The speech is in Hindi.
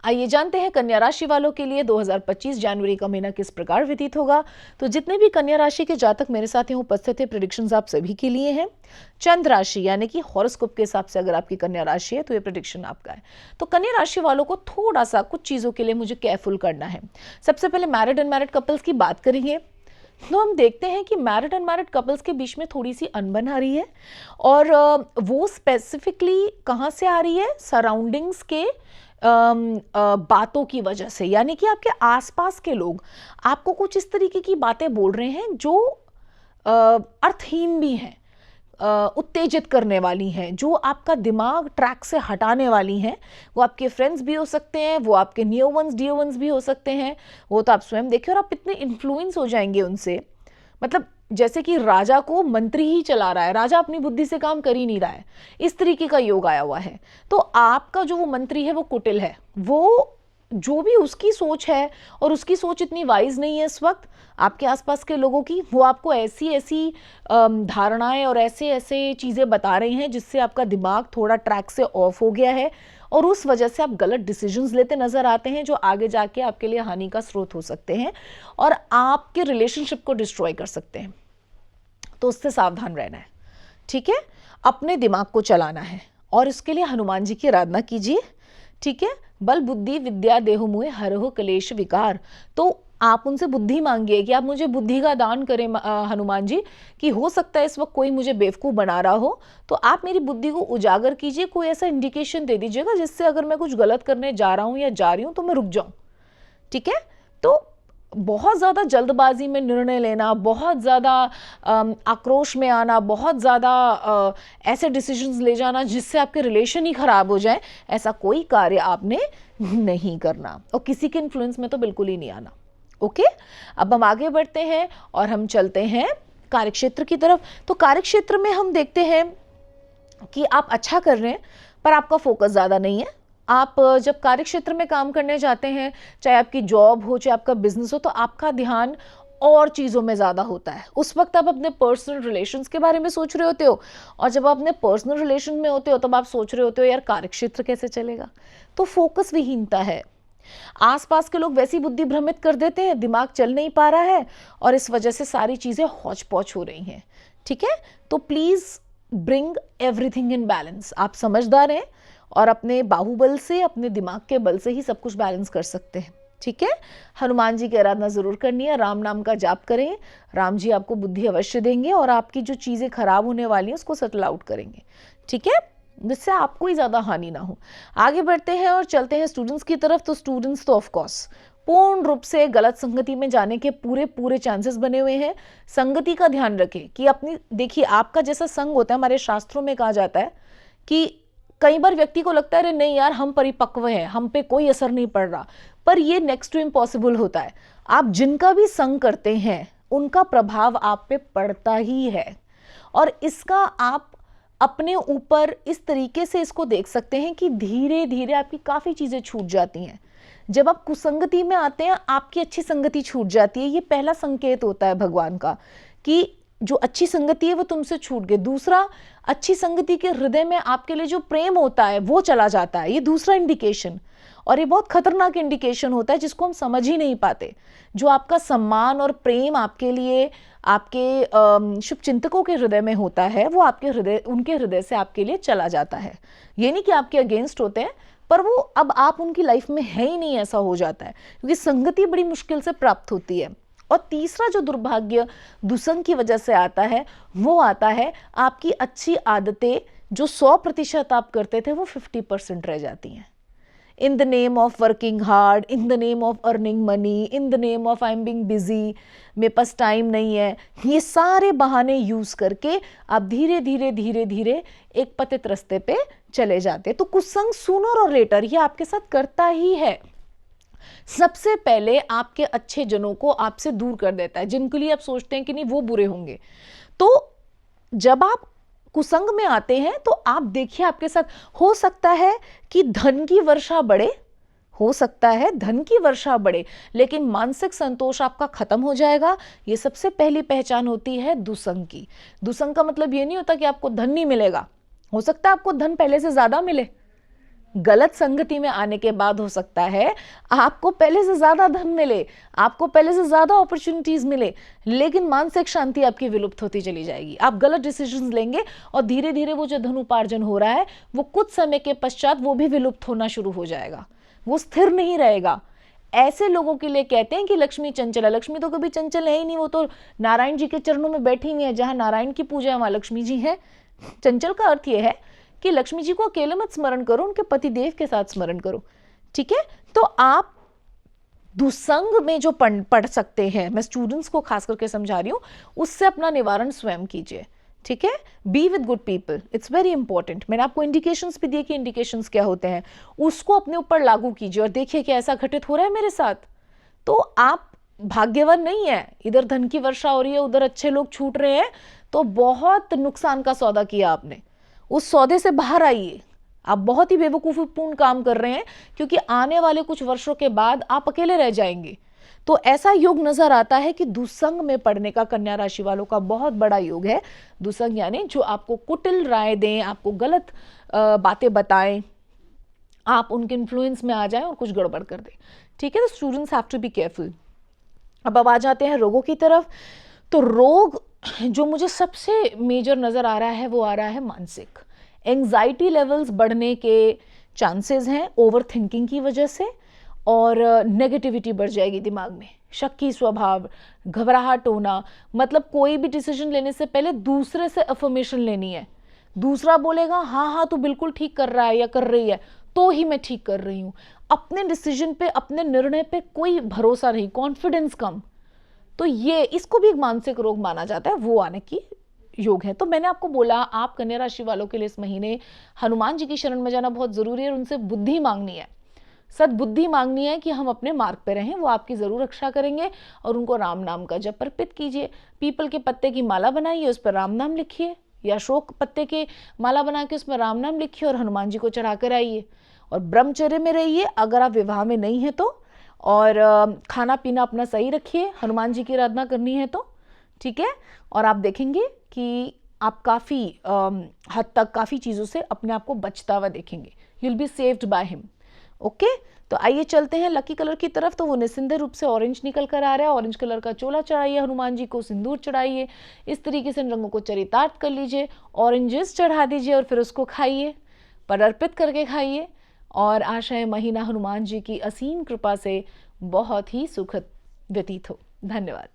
आइए जानते हैं कन्या राशि वालों के लिए 2025 जनवरी का महीना किस प्रकार व्यतीत होगा। तो जितने भी कन्या राशि के जातक मेरे साथ यहाँ उपस्थित है, प्रेडिक्शंस आप सभी के लिए हैं। चंद्र राशि यानी कि हॉरोस्कोप के हिसाब से अगर आपकी कन्या राशि है तो ये प्रेडिक्शन आपका है। तो कन्या राशि वालों को थोड़ा सा कुछ चीजों के लिए मुझे केयरफुल करना है। सबसे पहले मैरिड अनमैरिड कपल्स की बात करेंगे तो हम देखते हैं कि मैरिड अनमैरिड कपल्स के बीच में थोड़ी सी अनबन आ रही है, और वो स्पेसिफिकली कहाँ से आ रही है, सराउंडिंग्स के बातों की वजह से। यानी कि आपके आसपास के लोग आपको कुछ इस तरीके की बातें बोल रहे हैं जो अर्थहीन भी हैं, उत्तेजित करने वाली हैं, जो आपका दिमाग ट्रैक से हटाने वाली हैं। वो आपके फ्रेंड्स भी हो सकते हैं, वो आपके नियर वंस डियर वंस भी हो सकते हैं। वो तो आप स्वयं देखिए और आप इतने इन्फ्लुएंस हो जाएंगे उनसे, मतलब जैसे कि राजा को मंत्री ही चला रहा है, राजा अपनी बुद्धि से काम कर ही नहीं रहा है, इस तरीके का योग आया हुआ है। तो आपका जो वो मंत्री है वो कुटिल है, वो जो भी उसकी सोच है, और उसकी सोच इतनी वाइज नहीं है इस वक्त आपके आसपास के लोगों की। वो आपको ऐसी ऐसी धारणाएं और ऐसे ऐसे चीज़ें बता रही हैं जिससे आपका दिमाग थोड़ा ट्रैक से ऑफ हो गया है, और उस वजह से आप गलत डिसीजंस लेते नजर आते हैं जो आगे जाके आपके लिए हानि का स्रोत हो सकते हैं और आपके रिलेशनशिप को डिस्ट्रॉय कर सकते हैं। तो उससे सावधान रहना है, ठीक है। अपने दिमाग को चलाना है और इसके लिए हनुमान जी की आराधना कीजिए, ठीक है। बल बुद्धि विद्या देहु मुहे हरहु क्लेश विकार। तो आप उनसे बुद्धि मांगिए कि आप मुझे बुद्धि का दान करें हनुमान जी, कि हो सकता है इस वक्त कोई मुझे बेवकूफ़ बना रहा हो, तो आप मेरी बुद्धि को उजागर कीजिए। कोई ऐसा इंडिकेशन दे दीजिएगा जिससे अगर मैं कुछ गलत करने जा रहा हूँ या जा रही हूँ तो मैं रुक जाऊँ, ठीक है। तो बहुत ज़्यादा जल्दबाजी में निर्णय लेना, बहुत ज़्यादा आक्रोश में आना, बहुत ज़्यादा ऐसे डिसीजंस ले जाना जिससे आपके रिलेशन ही ख़राब हो जाए, ऐसा कोई कार्य आपने नहीं करना, और किसी के इन्फ्लुएंस में तो बिल्कुल ही नहीं आना। ओके, अब हम आगे बढ़ते हैं और हम चलते हैं कार्यक्षेत्र की तरफ। तो कार्यक्षेत्र में हम देखते हैं कि आप अच्छा कर रहे हैं पर आपका फोकस ज़्यादा नहीं है। आप जब कार्यक्षेत्र में काम करने जाते हैं, चाहे आपकी जॉब हो चाहे आपका बिजनेस हो, तो आपका ध्यान और चीज़ों में ज़्यादा होता है। उस वक्त आप अपने पर्सनल रिलेशंस के बारे में सोच रहे होते हो, और जब आप अपने पर्सनल रिलेशन में होते हो तब आप सोच रहे होते हो यार कार्यक्षेत्र कैसे चलेगा। तो फोकस विहीनता है। आसपास के लोग वैसी बुद्धि भ्रमित कर देते हैं, दिमाग चल नहीं पा रहा है और इस वजह से सारी चीज़ें हौच पौच हो रही हैं, ठीक है। तो please bring everything in balance. आप समझदार हैं और अपने बाहुबल से, अपने दिमाग के बल से ही सब कुछ बैलेंस कर सकते हैं, ठीक है। हनुमान जी की आराधना जरूर करनी है, राम नाम का जाप करें, राम जी आपको बुद्धि अवश्य देंगे और आपकी जो चीज़ें खराब होने वाली हैं उसको सेटल आउट करेंगे, ठीक है, जिससे आपको ही ज़्यादा हानि ना हो। आगे बढ़ते हैं और चलते हैं स्टूडेंट्स की तरफ। तो स्टूडेंट्स तो ऑफ कोर्स पूर्ण रूप से गलत संगति में जाने के पूरे चांसेस बने हुए हैं। संगति का ध्यान रखें कि अपनी, देखिए आपका जैसा संग होता है, हमारे शास्त्रों में कहा जाता है कि कई बार व्यक्ति को लगता है अरे नहीं यार हम परिपक्व हैं, हम पे कोई असर नहीं पड़ रहा, पर ये नेक्स्ट टू इम्पॉसिबल होता है। आप जिनका भी संग करते हैं उनका प्रभाव आप पे पड़ता ही है, और इसका आप अपने ऊपर इस तरीके से इसको देख सकते हैं कि धीरे धीरे आपकी काफ़ी चीज़ें छूट जाती हैं। जब आप कुसंगति में आते हैं आपकी अच्छी संगति छूट जाती है। ये पहला संकेत होता है भगवान का कि जो अच्छी संगति है वो तुमसे छूट गई। दूसरा, अच्छी संगति के हृदय में आपके लिए जो प्रेम होता है वो चला जाता है। ये दूसरा इंडिकेशन, और ये बहुत खतरनाक इंडिकेशन होता है जिसको हम समझ ही नहीं पाते। जो आपका सम्मान और प्रेम आपके लिए आपके शुभ चिंतकों के हृदय में होता है वो आपके हृदय, उनके हृदय से आपके लिए चला जाता है। ये नहीं कि आपके अगेंस्ट होते हैं, पर वो अब आप उनकी लाइफ में है ही नहीं, ऐसा हो जाता है, क्योंकि संगति बड़ी मुश्किल से प्राप्त होती है। और तीसरा जो दुर्भाग्य दुसंग की वजह से आता है वो आता है आपकी अच्छी आदतें जो 100% आप करते थे वो 50% रह जाती हैं। In the name of working hard, in the name of earning money, in the name of I am being busy, मेरे पास टाइम नहीं है, ये सारे बहाने यूज करके आप धीरे धीरे धीरे धीरे एक पतित रास्ते पे चले जाते। तो कुसंग सूनर और लेटर ये आपके साथ करता ही है। सबसे पहले आपके अच्छे जनों को आपसे दूर कर देता है, जिनके लिए आप सोचते हैं कि नहीं वो बुरे होंगे। तो जब आप कुसंग में आते हैं तो आप देखिए आपके साथ हो सकता है कि धन की वर्षा बढ़े, हो सकता है धन की वर्षा बढ़े, लेकिन मानसिक संतोष आपका खत्म हो जाएगा। ये सबसे पहली पहचान होती है दुसंग की। दुसंग का मतलब ये नहीं होता कि आपको धन नहीं मिलेगा, हो सकता है आपको धन पहले से ज्यादा मिले, गलत संगति में आने के बाद हो सकता है आपको पहले से ज्यादा धन मिले, आपको पहले से ज्यादा अपॉर्चुनिटीज मिले, लेकिन मानसिक शांति आपकी विलुप्त होती चली जाएगी। आप गलत डिसीजंस लेंगे और धीरे धीरे वो जो धन उपार्जन हो रहा है वो कुछ समय के पश्चात वो भी विलुप्त होना शुरू हो जाएगा, वो स्थिर नहीं रहेगा। ऐसे लोगों के लिए कहते हैं कि लक्ष्मी चंचल है। लक्ष्मी तो कभी चंचल है ही नहीं, वो तो नारायण जी के चरणों में बैठी हुई है। जहां नारायण की पूजा है वहां लक्ष्मी जी है। चंचल का अर्थ यह है कि लक्ष्मी जी को अकेले मत स्मरण करो, उनके पतिदेव के साथ स्मरण करो। ठीक है, तो आप दुसंग में जो पढ़ सकते हैं, मैं स्टूडेंट्स को खास करके समझा रही हूं, उससे अपना निवारण स्वयं कीजिए। ठीक है, be with good people, it's very important. मैंने आपको इंडिकेशंस भी दिए कि इंडिकेशंस क्या होते हैं, उसको अपने ऊपर लागू कीजिए और देखिए कि ऐसा घटित हो रहा है मेरे साथ, तो आप भाग्यवान नहीं है। इधर धन की वर्षा हो रही है, उधर अच्छे लोग छूट रहे हैं, तो बहुत नुकसान का सौदा किया आपने। उस सौदे से बाहर आइए। आप बहुत ही बेवकूफीपूर्ण काम कर रहे हैं, क्योंकि आने वाले कुछ वर्षों के बाद आप अकेले रह जाएंगे। तो ऐसा योग नजर आता है कि दुसंग में पड़ने का कन्या राशि वालों का बहुत बड़ा योग है। दुसंग यानी जो आपको कुटिल राय दें, आपको गलत बातें बताएं, आप उनके इन्फ्लुएंस में आ जाएं और कुछ गड़बड़ कर दें। ठीक है, तो students have to be careful. अब आ जाते हैं रोगों की तरफ। तो रोग जो मुझे सबसे मेजर नजर आ रहा है वो आ रहा है मानसिक। एंजाइटी लेवल्स बढ़ने के चांसेस हैं ओवर थिंकिंग की वजह से, और नेगेटिविटी बढ़ जाएगी दिमाग में, शक्की स्वभाव, घबराहट होना। मतलब कोई भी डिसीजन लेने से पहले दूसरे से अफर्मेशन लेनी है। दूसरा बोलेगा हाँ हाँ तू बिल्कुल ठीक कर रहा है या कर रही है, तो ही मैं ठीक कर रही हूं। अपने डिसीजन पे, अपने निर्णय पे कोई भरोसा नहीं, कॉन्फिडेंस कम। तो ये, इसको भी एक मानसिक रोग माना जाता है, वो आने की योग है। तो मैंने आपको बोला आप कन्या राशि वालों के लिए इस महीने हनुमान जी की शरण में जाना बहुत जरूरी है और उनसे बुद्धि मांगनी है, सद्बुद्धि मांगनी है कि हम अपने मार्ग पे रहें। वो आपकी जरूर रक्षा करेंगे। और उनको राम नाम का जप अर्पित कीजिए। पीपल के पत्ते की माला बनाइए, उस पर राम नाम लिखिए, या अशोक पत्ते के माला बना के उसमें राम नाम लिखिए और हनुमान जी को चढ़ा कर आइए। और ब्रह्मचर्य में रहिए अगर आप विवाह में नहीं है तो, और खाना पीना अपना सही रखिए, हनुमान जी की आराधना करनी है तो। ठीक है, और आप देखेंगे कि आप काफ़ी हद तक काफ़ी चीज़ों से अपने आप को बचता हुआ देखेंगे। You will be saved by him. Okay, तो आइए चलते हैं लकी कलर की तरफ। तो वो निस्सिंदे रूप से ऑरेंज निकल कर आ रहा है। ऑरेंज कलर का चोला चढ़ाइए हनुमान जी को, सिंदूर चढ़ाइए, इस तरीके से इन रंगों को चरितार्थ कर लीजिए, ऑरेंजेस चढ़ा दीजिए और फिर उसको खाइए, पर अर्पित करके खाइए। और आशा है महीना हनुमान जी की असीम कृपा से बहुत ही सुखद व्यतीत हो। धन्यवाद।